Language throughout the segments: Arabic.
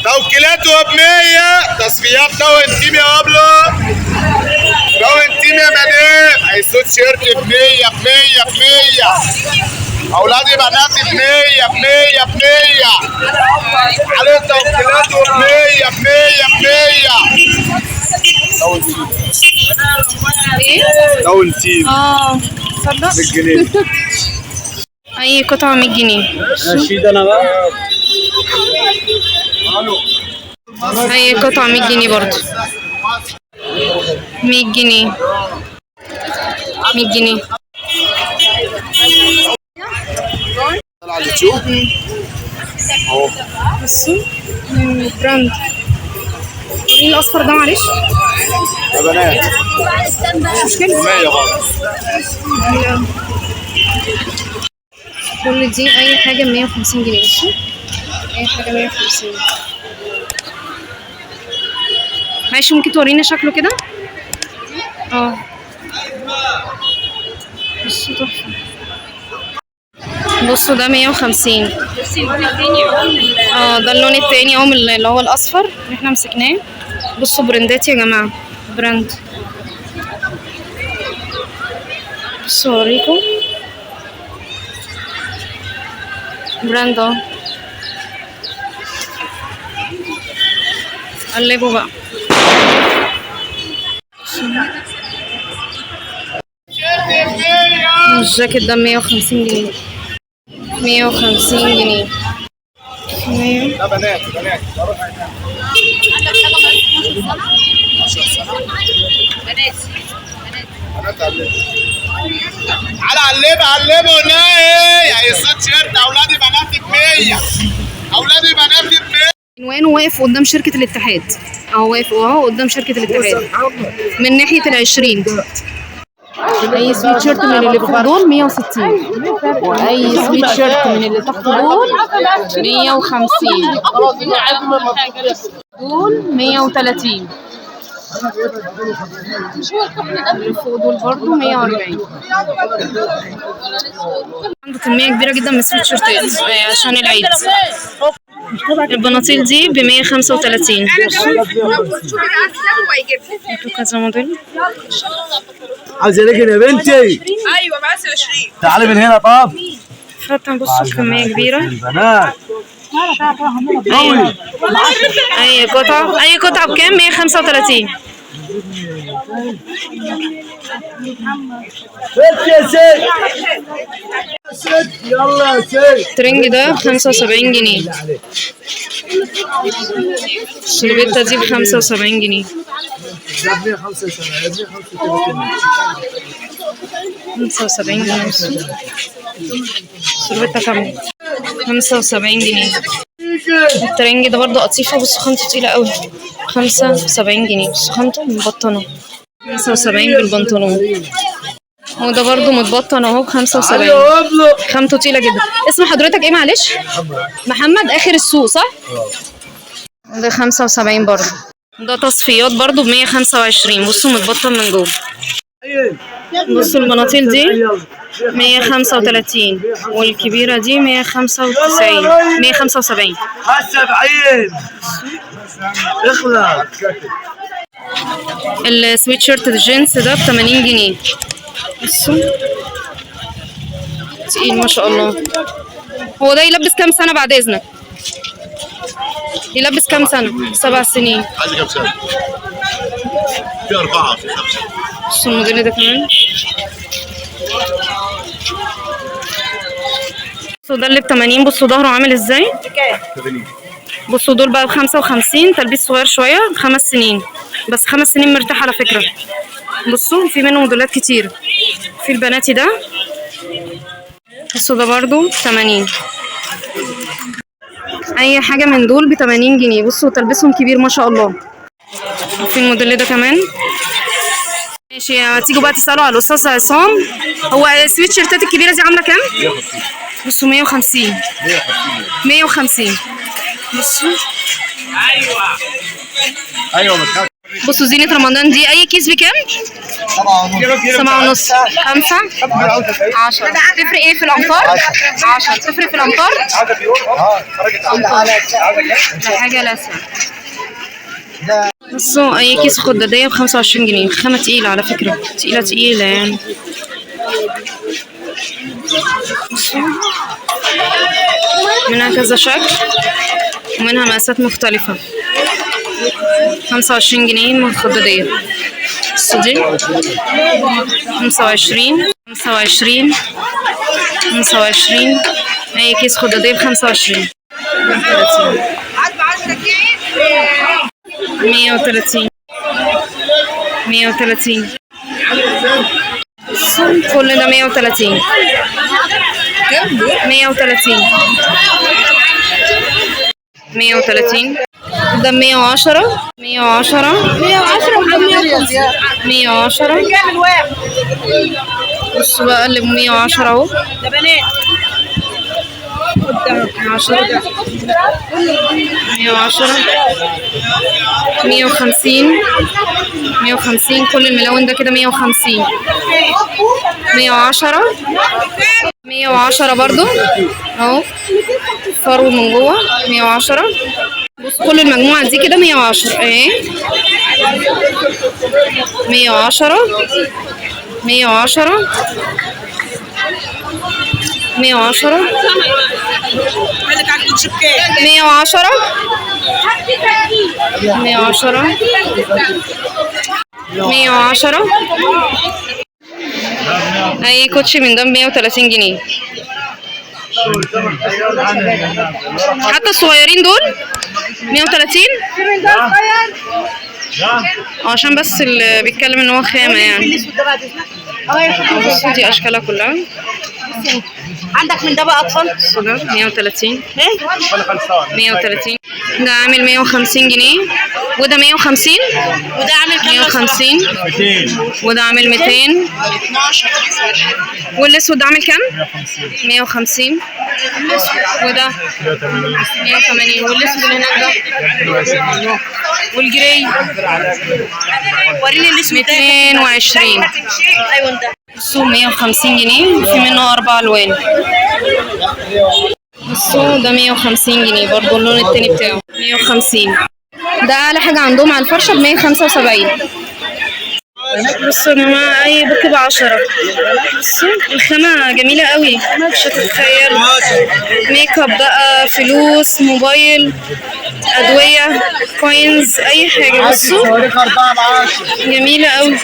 توكيلاته ب 100 تصفيات تو انتيم يا ابله تو انتيم يا مدام هيسوت شيرت ب 100 ب 100 ب 100 اولادي بناتي ب 100 ب 100 ب 100 عليه توكيلاته ب 100 ب 100 ب 100 ايه؟ داون تيم تصدق 100 جنيه اي قطعة 100 جنيه. نشيد انا بقى. اي قطعة 100 جنيه برضو. 100 جنيه 100 جنيه. على اليوتيوب اهو بصوا براند. مين الاصفر ده معلش؟ يا بنات مش مشكلة. 100 برضه كل دي اي حاجة 150 جنيه. بصوا اي حاجة 150. معلش ممكن تورينا شكله كده؟ بصوا تحفة. بصوا ده 150. ده اللون التاني اهو اللي هو الاصفر اللي احنا مسكناه. بصوا براندات يا جماعة، براند. بصوا اوريكم براند اهو. قلبوا بقى. الجاكيت ده 150 جنيه. 150 جنيه. ده بنات بروح بنات علبه قلنا ايه يا السوت شيرت اولادي بناتي ب 100 اولادي بناتي ب 100. عنوانه واقف قدام شركة الاتحاد واقف قدام شركة الاتحاد من ناحية ال20. اي سويت شيرت من اللي فوق دول 160. اي سويت شيرت من اللي تحت دول 150. دول 130. اللي فوق دول برضو 140. عنده كمية كبيرة جدا من السويت شيرتات عشان العيد. البناطيل دي ب 135. كذا موديل. عايزه رجل يا بنتي. ايوه ب 20. تعالي من هنا طب. فتح بصوا كمية كبيرة. البنات اي قطعة بكام؟ 135. يا سيد يلا يا سيد. الترنج ده ب 75 جنيه. الشربيطة دي ب 75 جنيه. 75 جنيه. الشربيطة كام؟ 75 جنيه. الترنج ده برضه قطيفة. بصوا خامته تقيلة قوي. 75 جنيه. بصوا خامته مبطنة. 75 بالبنطلون. وده برضه متبطن اهو ب 75. خامته تقيلة جدا. اسم حضرتك ايه معلش؟ محمد اخر السوق صح؟ ده 75 برضه. ده تصفيات برضه ب 125. بصوا متبطن من جوه. بصوا البناطيل دي 135 والكبيرة دي 195 175. حسب عين اخلع. السويت شيرت الجينز ده ب 80 جنيه. بصوا تقيل ما شاء الله. هو ده يلبس كام سنة بعد إذنك؟ يلبس كام سنة؟ 7 سنين. عايز كام سنه؟ في 4 في 5. بصوا الموديل ده كمان. بصوا ده اللي ب 80. بصوا ظهره عامل ازاي. بصوا دول بقى ب 55. تلبيس صغير شوية. 5 سنين بس. 5 سنين مرتاح على فكرة. بصوا في منه موديلات كتير. في البناتي ده. بصوا ده برضو 80. اي حاجة من دول ب 80 جنيه. بصوا تلبسهم كبير ما شاء الله. في الموديل ده كمان. ماشي هتيجوا بقى تسألوا على الأستاذ عصام. هو السويت شيرتات الكبيرة دي عاملة كام؟ بصوا 150. 150. بصوا ايوه بصوا زينة رمضان دي اي كيس بكام؟ 7.5. 5. 10. تفرق ايه في الامتار؟ 10. تفرق في الامتار؟ ده حاجة لسه. بصوا اي كيس خدادية ب25 جنيه. خامة تقيلة على فكرة، تقيلة يعني. منها كذا شكل ومنها مقاسات مختلفة. 25 جنيه من الخدادية. بصوا دي 25. 25. اي كيس خدادية ب25. 130. 130. كل ده 130. 130. 130. ده 110. 110. 110. بصوا بقى اللي ب 110 اهو. ده بنات. 110. 110. 150. 150. كل الملون ده كده 150. 110. 110 برضو اهو، فرو من جوه. 110. بص كل المجموعة دي كده 110 اهي. 110. 110. 110. 110. 110. 110. اي كوتشي من ده 130 جنيه. حتى الصغيرين دول 130. عشان بس اللي بيتكلم ان هو خامة يعني. بصوا دي اشكالها كلها. عندك من ده بقى اطفال 130. 130. ده عامل 150 جنيه. وده 150. وده عامل كام؟ 150. وده عامل 200. والاسود ده عامل كام؟ 150. وده 180. والاسود اللي هناك ده والجري وريني الاسم 220. ايوه ده بصوا 150 جنيه. في منه 4 الوان. بصوا ده 150 جنيه برضه اللون التاني بتاعه 150. ده اعلى حاجه عندهم على الفرشه ب 175. بصوا يا جماعه اي بوك ب10. بصوا الخامه جميله قوي مش هتتخيل. ميك اب بقى، فلوس، موبايل، ادويه، كوينز، اي حاجه. بصوا جميله قوي.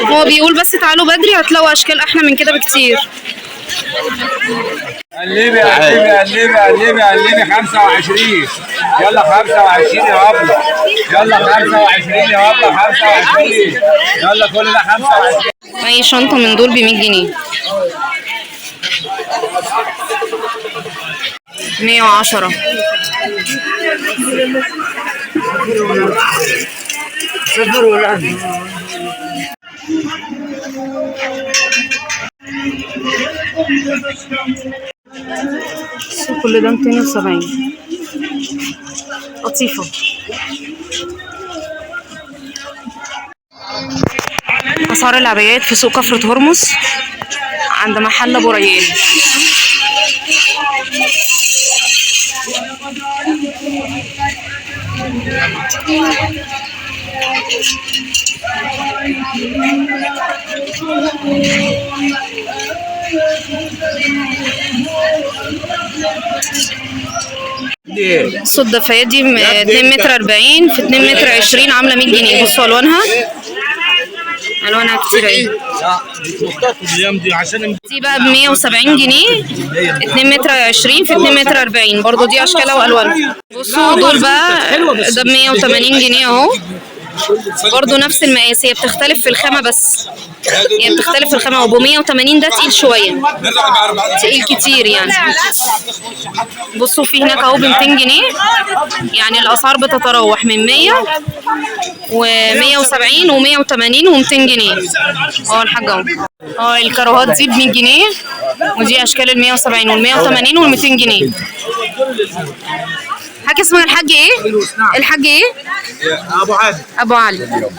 هو بيقول بس تعالوا بدري هتلاقوا اشكال احلى من كده بكتير. قلبي 25. يلا 25 يا ابله. يلا 25 يا ابله. 25. يلا كل ده 25. اي شنطه من دول ب 100 جنيه. 110. كل ده 270. قطيفة. أسعار العبايات في سوق كفر هرمز عند محل أبو ريان. بصوا الدفايات دي 2 متر 40 في 2 متر 20 عاملة 100 جنيه. بصوا ألوانها كتير اهي. دي بقى ب 170 جنيه. 2 متر 20 في 2 متر 40 برضه دي أشكالها وألوانها. بصوا دول بقى ده ب 180 جنيه اهو. برضه نفس المقاس. هي بتختلف في الخامة بس. هي بتختلف في الخامة. وب 180 ده تقيل شوية. تقيل كتير يعني. بصوا في هناك اهو ب 200 جنيه. يعني الأسعار بتتراوح من 100 و170 و180 و200 جنيه. اهو الحاجة اهو. الكاروهات دي ب 100 جنيه. ودي أشكال ال 170 وال 180 وال 200 جنيه. حاج اسمه الحاج ايه؟ الحاج ايه؟ ابو عادل. ابو علي.